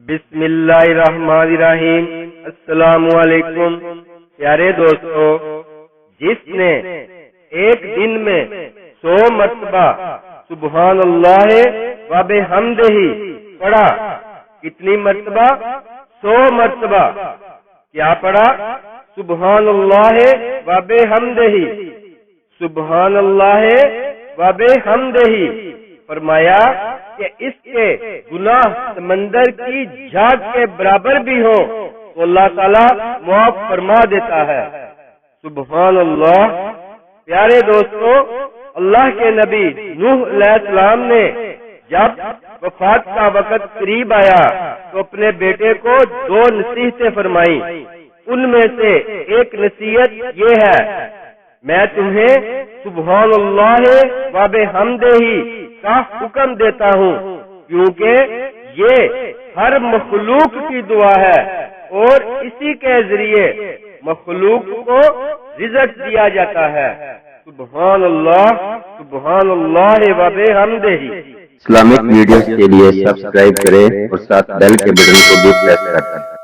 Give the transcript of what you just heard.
بسم اللہ الرحمن الرحیم۔ السلام علیکم پیارے دوستو، جس نے ایک دن میں 100 مرتبہ سبحان اللہ و بحمدہ پڑھا، کتنی مرتبہ؟ 100 مرتبہ۔ کیا پڑھا؟ سبحان اللہ و بحمدہ، سبحان اللہ و بحمدہ۔ فرمایا کہ اس کے گناہ سمندر کی جھاگ کے برابر بھی ہو تو اللہ تعالیٰ معاف فرما دیتا ہے۔ سبحان اللہ۔ پیارے دوستو، اللہ کے نبی نوح علیہ السلام نے جب وفات کا وقت قریب آیا تو اپنے بیٹے کو 2 نصیحتیں فرمائیں۔ ان میں سے ایک نصیحت یہ ہے، میں تمہیں سبحان اللہ و بحمدہ کا حکم دیتا ہوں، کیونکہ یہ ہر مخلوق کی دعا ہے اور اسی کے ذریعے مخلوق کو رزق دیا جاتا ہے۔ سبحان اللہ، سبحان اللہ و بحمدہ۔ اسلامک ویڈیوز کے لیے سبسکرائب کریں اور ساتھ بیل کے بٹن کو بھی پریس کر دیں۔